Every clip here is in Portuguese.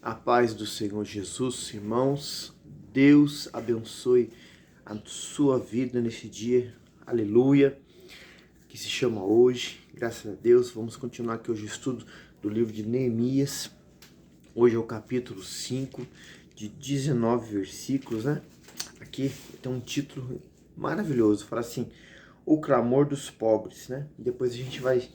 A paz do Senhor Jesus, irmãos. Deus abençoe a sua vida neste dia. Aleluia. Que se chama hoje. Graças a Deus. Vamos continuar aqui hoje o estudo do livro de Neemias. Hoje é o capítulo 5, de 19 versículos, né? Aqui tem um título maravilhoso. Fala assim: o clamor dos pobres, né? Depois a gente vai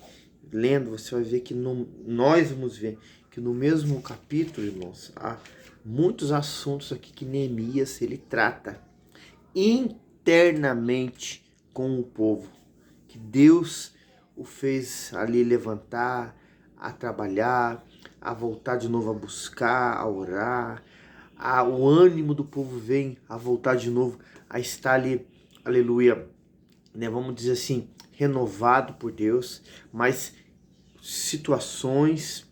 lendo, você vai ver que nós vamos ver que no mesmo capítulo, irmãos, há muitos assuntos aqui que Neemias ele trata internamente com o povo, que Deus o fez ali levantar, a trabalhar, a voltar de novo a buscar, a orar, o ânimo do povo vem a voltar de novo a estar ali, aleluia, né, vamos dizer assim, renovado por Deus, mas situações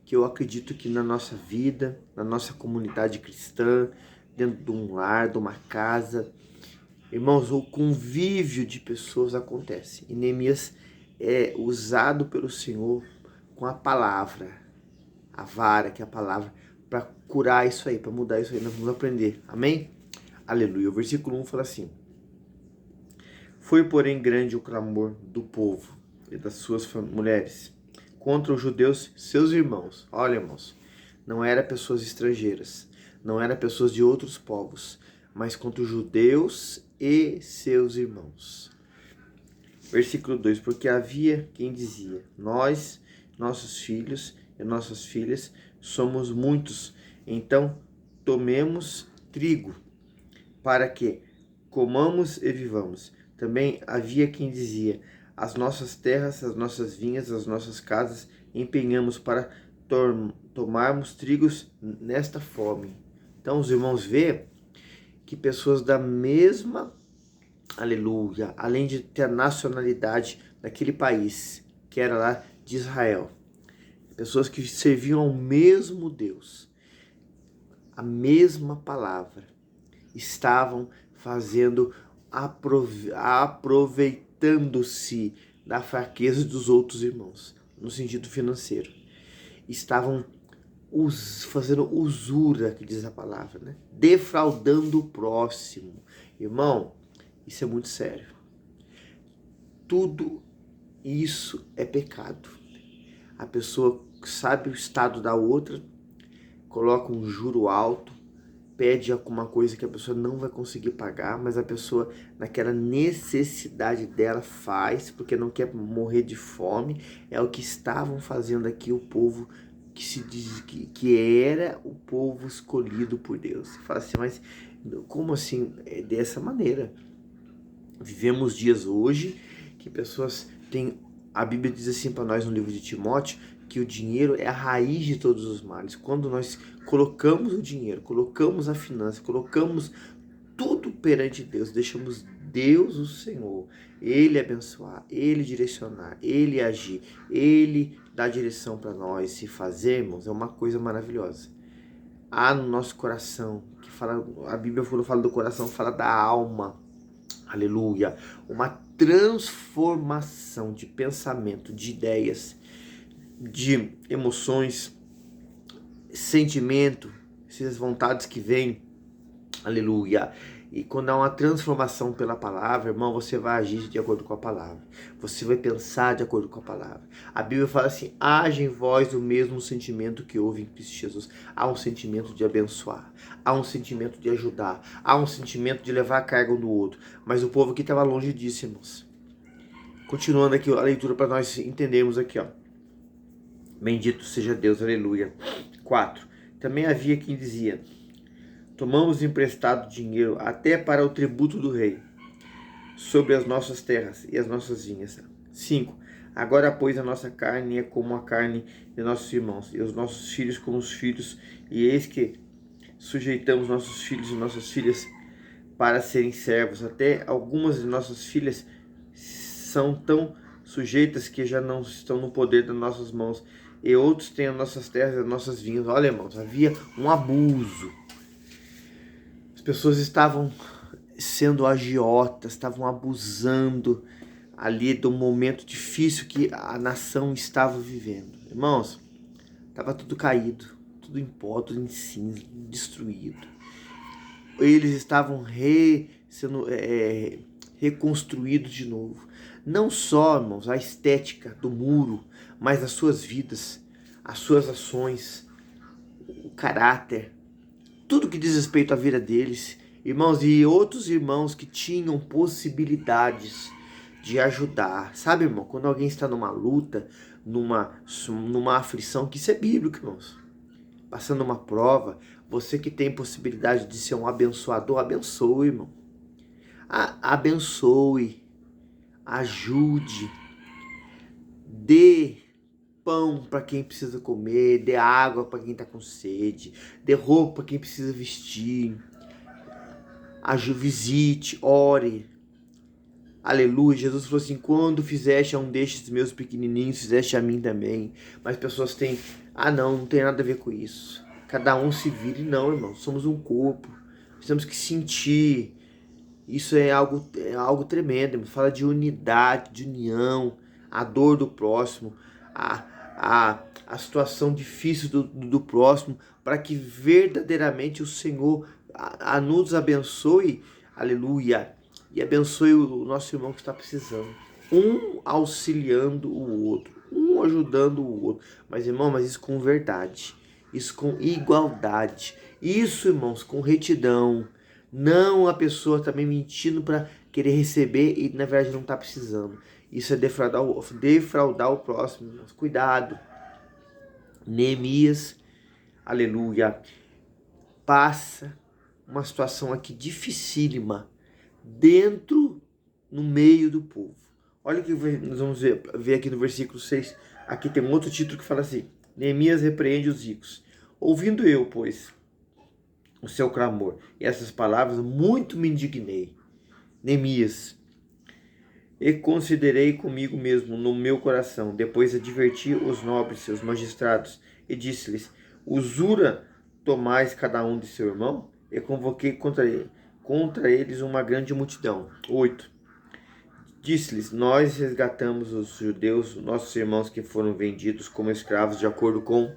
que eu acredito que na nossa vida, na nossa comunidade cristã, dentro de um lar, de uma casa, irmãos, o convívio de pessoas acontece. E Neemias é usado pelo Senhor com a palavra, a vara, que é a palavra, para curar isso aí, para mudar isso aí. Nós vamos aprender. Amém? Aleluia. O versículo 1 fala assim: foi, porém, grande o clamor do povo e das suas mulheres contra os judeus, seus irmãos. Olha, irmãos, não era pessoas estrangeiras, não era pessoas de outros povos, mas contra os judeus e seus irmãos. Versículo 2: porque havia quem dizia: nós, nossos filhos e nossas filhas, somos muitos, então tomemos trigo, para que comamos e vivamos. Também havia quem dizia: as nossas terras, as nossas vinhas, as nossas casas empenhamos para tomarmos trigos nesta fome. Então os irmãos vê que pessoas da mesma, aleluia, além de ter a nacionalidade daquele país, que era lá de Israel, pessoas que serviam ao mesmo Deus, a mesma palavra, estavam fazendo, aproveitando-se da fraqueza dos outros irmãos, no sentido financeiro. Estavam fazendo usura, que diz a palavra, né? Defraudando o próximo. Irmão, isso é muito sério. Tudo isso é pecado. A pessoa sabe o estado da outra, coloca um juro alto, pede alguma coisa que a pessoa não vai conseguir pagar, mas a pessoa, naquela necessidade dela, faz, porque não quer morrer de fome. É o que estavam fazendo aqui o povo que se diz que era o povo escolhido por Deus. Você fala assim, mas como assim? É dessa maneira. Vivemos dias hoje que pessoas têm... A Bíblia diz assim para nós no livro de Timóteo, que o dinheiro é a raiz de todos os males. Quando nós colocamos o dinheiro, colocamos a finança, colocamos tudo perante Deus, deixamos Deus, o Senhor, Ele abençoar, Ele direcionar, Ele agir, Ele dar direção para nós, se fazermos, é uma coisa maravilhosa. Há no nosso coração, que fala, a Bíblia quando fala do coração, fala da alma, aleluia, uma transformação de pensamento, de ideias, de emoções, sentimento, essas vontades que vêm, aleluia. E quando há uma transformação pela palavra, irmão, você vai agir de acordo com a palavra, você vai pensar de acordo com a palavra. A Bíblia fala assim: haja em vós o mesmo sentimento que houve em Cristo Jesus. Há um sentimento de abençoar, há um sentimento de ajudar, há um sentimento de levar a carga um do outro. Mas o povo aqui estava longe disso, irmãos. Continuando aqui a leitura para nós entendermos aqui, ó. Bendito seja Deus, aleluia. 4. Também havia quem dizia: tomamos emprestado dinheiro até para o tributo do rei, sobre as nossas terras e as nossas vinhas. 5. Agora, pois, a nossa carne é como a carne de nossos irmãos, e os nossos filhos como os filhos, e eis que sujeitamos nossos filhos e nossas filhas para serem servos. Até algumas de nossas filhas são tão sujeitas que já não estão no poder das nossas mãos, e outros têm as nossas terras e as nossas vinhas. Olha, irmãos, havia um abuso. As pessoas estavam sendo agiotas, estavam abusando ali do momento difícil que a nação estava vivendo. Irmãos, estava tudo caído, tudo em pó, tudo em cinza, destruído. Eles estavam sendo reconstruídos de novo. Não só, irmãos, a estética do muro, mas as suas vidas, as suas ações, o caráter, tudo que diz respeito à vida deles. Irmãos, e outros irmãos que tinham possibilidades de ajudar. Sabe, irmão, quando alguém está numa luta, numa aflição, que isso é bíblico, irmãos. Passando uma prova, você que tem possibilidade de ser um abençoador, abençoe, irmão. Abençoe, ajude, dê pão para quem precisa comer, dê água para quem está com sede, dê roupa para quem precisa vestir, visite, ore. Aleluia. Jesus falou assim: quando fizeste a um destes meus pequenininhos, fizeste a mim também. Mas pessoas têm, não tem nada a ver com isso. Cada um se vire. Não, irmão, somos um corpo. Temos que sentir. Isso é algo tremendo, irmão. Fala de unidade, de união, a dor do próximo, a situação difícil do próximo, para que verdadeiramente o Senhor nos abençoe. Aleluia. E abençoe o nosso irmão que está precisando. Um auxiliando o outro, um ajudando o outro. Mas, irmão, isso com verdade, isso com igualdade, isso, irmãos, com retidão. Não a pessoa também mentindo para querer receber e na verdade não está precisando. Isso é defraudar o próximo, irmãos. Cuidado. Neemias, aleluia, passa uma situação aqui dificílima no meio do povo. Olha o que nós vamos ver aqui no versículo 6. Aqui tem um outro título que fala assim: Neemias repreende os ricos. Ouvindo eu, pois, o seu clamor e essas palavras, muito me indignei. Neemias, e considerei comigo mesmo no meu coração. Depois adverti os nobres, seus magistrados, e disse-lhes: usura tomais cada um de seu irmão? E convoquei contra eles uma grande multidão. 8. Disse-lhes: nós resgatamos os judeus, nossos irmãos que foram vendidos como escravos de acordo com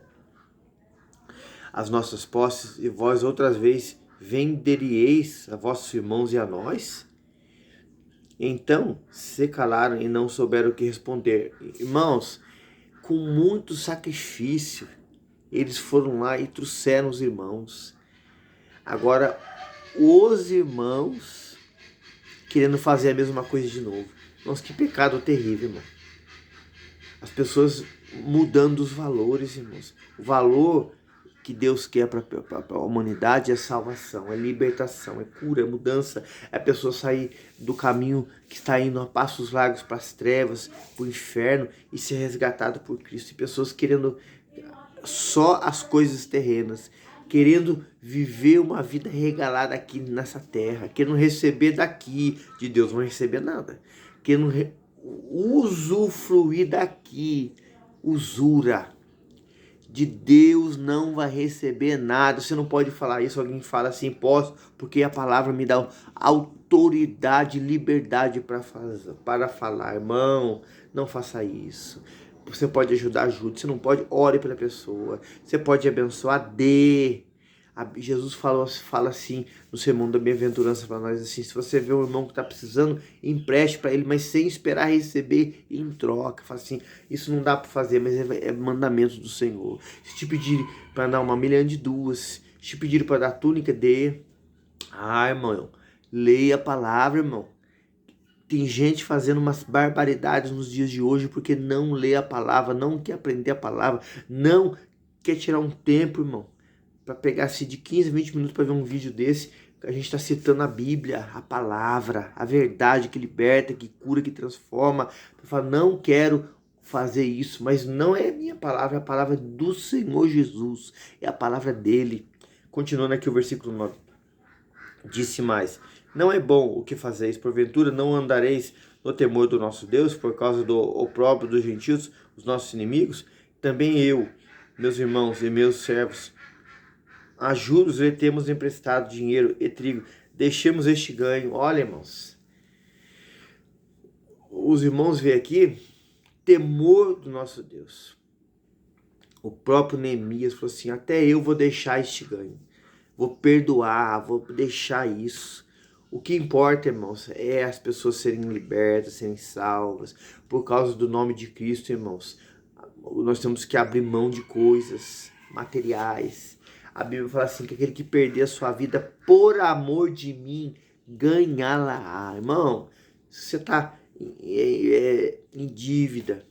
as nossas posses, e vós outras vezes venderíeis a vossos irmãos e a nós? Então se calaram e não souberam o que responder. Irmãos, com muito sacrifício, eles foram lá e trouxeram os irmãos. Agora, os irmãos querendo fazer a mesma coisa de novo. Nossa, que pecado terrível, irmão. As pessoas mudando os valores, irmãos. O valor que Deus quer para a humanidade é salvação, é libertação, é cura, é mudança. É a pessoa sair do caminho que está indo a passos largos para as trevas, para o inferno e ser resgatado por Cristo. E pessoas querendo só as coisas terrenas, querendo viver uma vida regalada aqui nessa terra, querendo receber daqui de Deus, não receber nada, querendo usufruir daqui, usura. De Deus não vai receber nada. Você não pode falar isso. Alguém fala assim: posso, porque a palavra me dá autoridade, liberdade para falar. Irmão, não faça isso. Você pode ajudar, ajude. Você não pode, ore pela pessoa. Você pode abençoar, dê. Jesus fala assim no sermão da bem-aventurança para nós assim: se você vê um irmão que está precisando, empreste para ele, mas sem esperar receber em troca. Fala assim: isso não dá para fazer, mas é mandamento do Senhor. Se te pedir para dar 1.000.000 de duas, se te pedir para dar túnica, dê. Irmão, leia a palavra, irmão. Tem gente fazendo umas barbaridades nos dias de hoje porque não lê a palavra, não quer aprender a palavra, não quer tirar um tempo, irmão, para pegar assim de 15, 20 minutos para ver um vídeo desse. A gente está citando a Bíblia, a palavra, a verdade que liberta, que cura, que transforma. Eu falo: não quero fazer isso, mas não é a minha palavra, é a palavra do Senhor Jesus, é a palavra dele. Continuando aqui o versículo 9. Disse mais: não é bom o que fazeis, porventura não andareis no temor do nosso Deus, por causa do opróbrio dos gentios, os nossos inimigos? Também eu, meus irmãos e meus servos, a juros lhe temos emprestado dinheiro e trigo, deixemos este ganho. Olha, irmãos, os irmãos veem aqui temor do nosso Deus. O próprio Neemias falou assim, até eu vou deixar este ganho. Vou perdoar, vou deixar isso. O que importa, irmãos, é as pessoas serem libertas, serem salvas, por causa do nome de Cristo, irmãos. Nós temos que abrir mão de coisas materiais. A Bíblia fala assim, que aquele que perder a sua vida por amor de mim, ganhá-la. Irmão, se você está em dívida,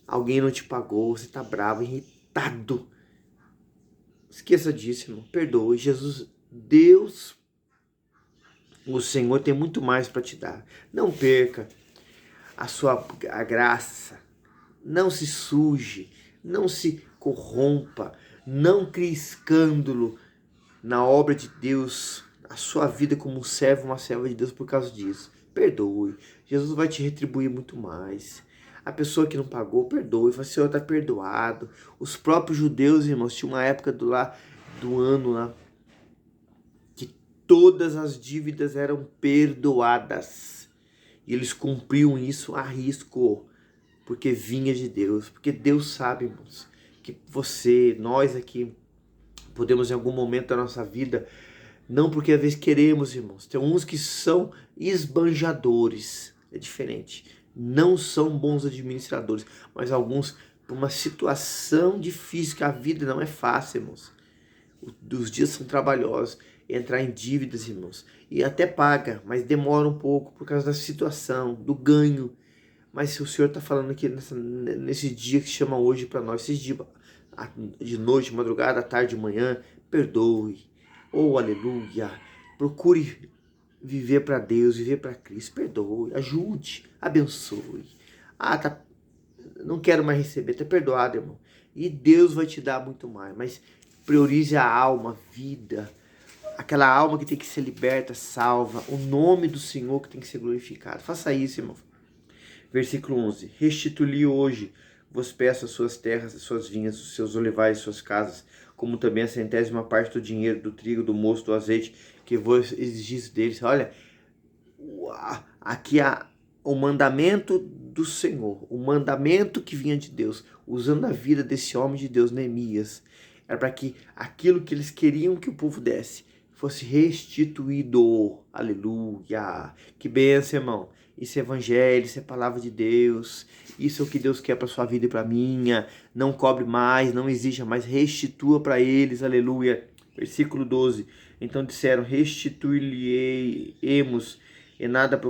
alguém não te pagou, você está bravo, irritado, esqueça disso, irmão. Perdoe. Jesus, Deus, o Senhor tem muito mais para te dar. Não perca a graça. Não se suje. Não se corrompa. Não crie escândalo na obra de Deus. A sua vida como um servo, uma serva de Deus por causa disso. Perdoe. Jesus vai te retribuir muito mais. A pessoa que não pagou, perdoe. Fala, Senhor, está perdoado. Os próprios judeus, irmãos, tinha uma época do ano lá, que todas as dívidas eram perdoadas. E eles cumpriam isso a risco, porque vinha de Deus. Porque Deus sabe, irmãos, que você, nós aqui, podemos em algum momento da nossa vida, não porque às vezes queremos, irmãos. Tem uns que são esbanjadores, é diferente. Não são bons administradores, mas alguns, por uma situação difícil, que a vida não é fácil, irmãos. Os dias são trabalhosos, entrar em dívidas, irmãos. E até paga, mas demora um pouco por causa da situação, do ganho. Mas se o Senhor está falando aqui nesse dia que chama hoje para nós, esses dias de noite, madrugada, tarde, de manhã, perdoe. Oh, aleluia. Procure viver para Deus, viver para Cristo. Perdoe, ajude, abençoe. Tá, não quero mais receber, tá perdoado, irmão. E Deus vai te dar muito mais. Mas priorize a alma, a vida. Aquela alma que tem que ser liberta, salva. O nome do Senhor que tem que ser glorificado. Faça isso, irmão. Versículo 11. Restitui hoje, vos peço as suas terras, as suas vinhas, os seus olivais, as suas casas, como também a 100ª parte do dinheiro, do trigo, do mosto, do azeite, que vos exigis deles. Olha, aqui há o mandamento do Senhor, o mandamento que vinha de Deus, usando a vida desse homem de Deus, Neemias, era para que aquilo que eles queriam que o povo desse fosse restituído. Aleluia! Que bênção, irmão! Isso é evangelho, isso é palavra de Deus, isso é o que Deus quer para sua vida e para minha. Não cobre mais, não exija mais, restitua para eles, aleluia. Versículo 12. Então disseram, restituir-lhe-emos e nada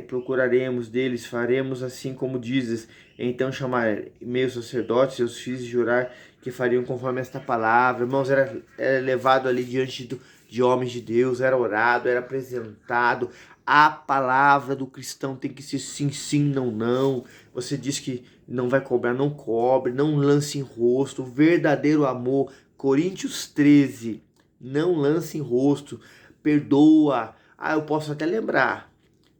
procuraremos deles, faremos assim como dizes. Então chamarei meus sacerdotes e os fiz jurar que fariam conforme esta palavra. Irmãos, era levado ali diante de homens de Deus, era orado, era apresentado. A palavra do cristão tem que ser sim, sim, não, não. Você diz que não vai cobrar, não cobre, não lance em rosto. O verdadeiro amor, Coríntios 13, não lance em rosto, perdoa. Eu posso até lembrar,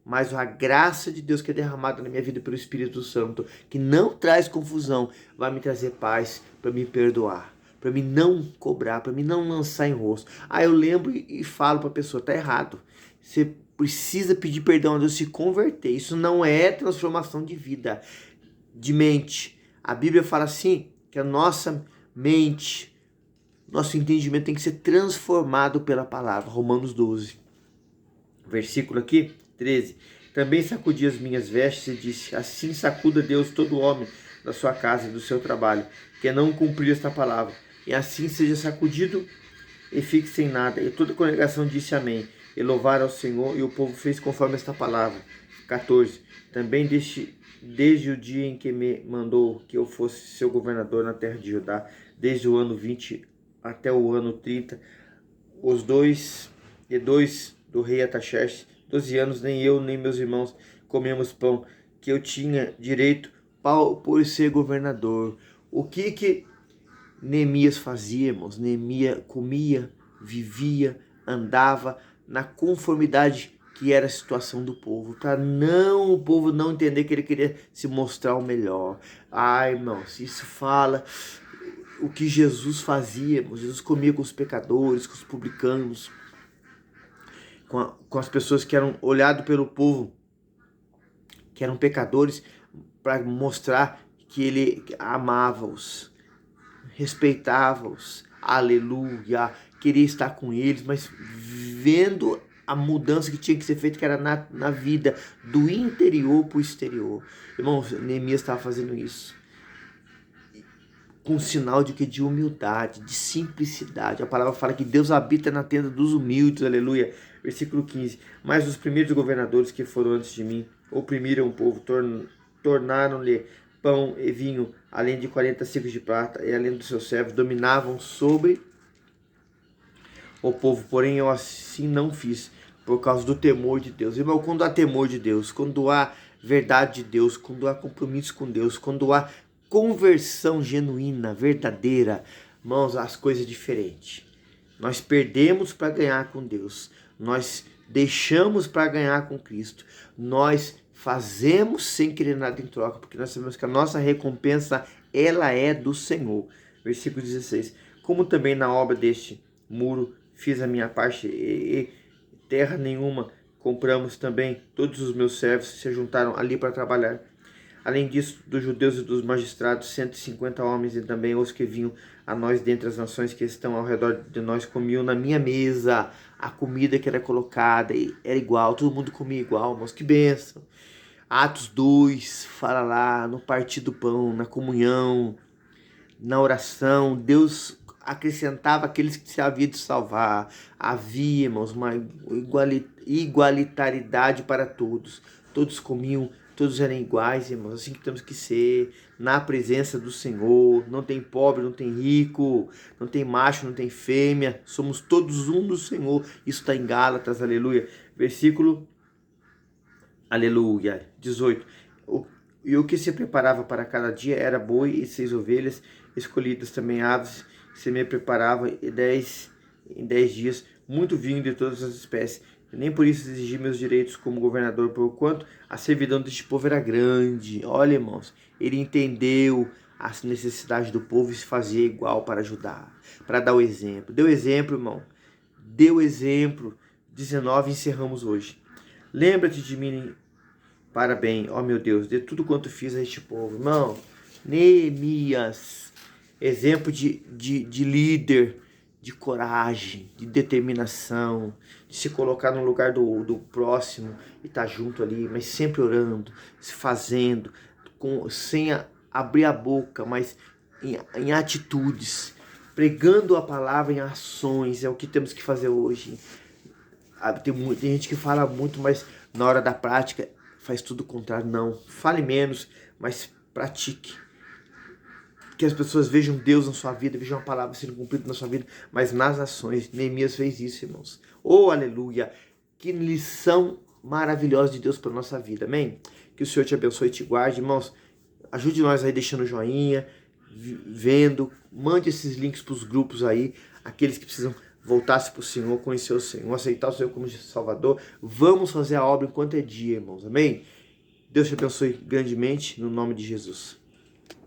mas a graça de Deus que é derramada na minha vida pelo Espírito Santo, que não traz confusão, vai me trazer paz para me perdoar, para mim não cobrar, para mim não lançar em rosto. Eu lembro e falo para a pessoa, tá errado. Você precisa pedir perdão a Deus, se converter. Isso não é transformação de vida, de mente. A Bíblia fala assim, que a nossa mente, nosso entendimento tem que ser transformado pela palavra. Romanos 12, versículo aqui, 13. Também sacudi as minhas vestes e disse, assim sacuda Deus todo homem da sua casa e do seu trabalho, que não cumprir esta palavra. E assim seja sacudido e fique sem nada. E toda a congregação disse amém. E louvaram ao Senhor, e o povo fez conforme esta palavra. 14. Também desde o dia em que me mandou que eu fosse seu governador na terra de Judá, desde o ano 20 até o ano 30, os 2 do rei Ataxerxes, 12 anos, nem eu nem meus irmãos comemos pão, que eu tinha direito por ser governador. O que Neemias fazia, irmãos? Neemias comia, vivia, andava na conformidade que era a situação do povo, para o povo não entender que ele queria se mostrar o melhor. Irmãos, isso fala o que Jesus fazia, irmãos. Jesus comia com os pecadores, com os publicanos, com as pessoas que eram olhadas pelo povo, que eram pecadores, para mostrar que ele amava-os. respeitava-os, aleluia, queria estar com eles, mas vendo a mudança que tinha que ser feita, que era na vida, do interior para o exterior. Irmãos, Neemias estava fazendo isso com um sinal de que? De humildade, de simplicidade. A palavra fala que Deus habita na tenda dos humildes, aleluia. Versículo 15. Mas os primeiros governadores que foram antes de mim oprimiram o povo, tornaram-lhe pão e vinho, além de 40 ciclos de prata, e além dos seus servos, dominavam sobre o povo. Porém, eu assim não fiz, por causa do temor de Deus. Irmão, quando há temor de Deus, quando há verdade de Deus, quando há compromisso com Deus, quando há conversão genuína, verdadeira, irmãos, as coisas diferentes. Nós perdemos para ganhar com Deus. Nós deixamos para ganhar com Cristo. Nós fazemos sem querer nada em troca, porque nós sabemos que a nossa recompensa, ela é do Senhor. Versículo 16. Como também na obra deste muro fiz a minha parte e terra nenhuma compramos também. Todos os meus servos se juntaram ali para trabalhar. Além disso, dos judeus e dos magistrados, 150 homens, e também os que vinham a nós dentre as nações que estão ao redor de nós, comiam na minha mesa. A comida que era colocada era igual, todo mundo comia igual, irmãos, que bênção. Atos 2, fala lá, no partir do pão, na comunhão, na oração, Deus acrescentava aqueles que se havia de salvar. Havia, irmãos, uma igualitariedade para todos. Todos comiam, todos eram iguais, irmãos, assim que temos que ser, na presença do Senhor. Não tem pobre, não tem rico, não tem macho, não tem fêmea, somos todos um do Senhor. Isso está em Gálatas, aleluia. Versículo, aleluia, 18. E o que se preparava para cada dia era boi e 6 ovelhas, escolhidas também aves, se me preparava em 10 dias, muito vinho de todas as espécies. Nem por isso exigi meus direitos como governador, porquanto a servidão deste povo era grande. Olha, irmãos, ele entendeu as necessidades do povo e se fazia igual para ajudar, para dar o exemplo. Deu exemplo, irmão. Deu exemplo. 19, encerramos hoje. Lembra-te de mim para bem, ó meu Deus, de tudo quanto fiz a este povo. Irmão, Neemias, exemplo de líder, de coragem, de determinação, de se colocar no lugar do próximo e estar junto ali, mas sempre orando, se fazendo, sem abrir a boca, mas em atitudes, pregando a palavra em ações. É o que temos que fazer hoje. Tem gente que fala muito, mas na hora da prática faz tudo o contrário. Não, fale menos, mas pratique. Que as pessoas vejam Deus na sua vida, vejam a palavra sendo cumprida na sua vida, mas nas ações. Neemias fez isso, irmãos. Oh, aleluia! Que lição maravilhosa de Deus para a nossa vida, amém? Que o Senhor te abençoe e te guarde, irmãos. Ajude nós aí deixando o joinha, vendo, mande esses links para os grupos aí, aqueles que precisam voltar-se para o Senhor, conhecer o Senhor, aceitar o Senhor como Salvador. Vamos fazer a obra enquanto é dia, irmãos, amém? Deus te abençoe grandemente, no nome de Jesus.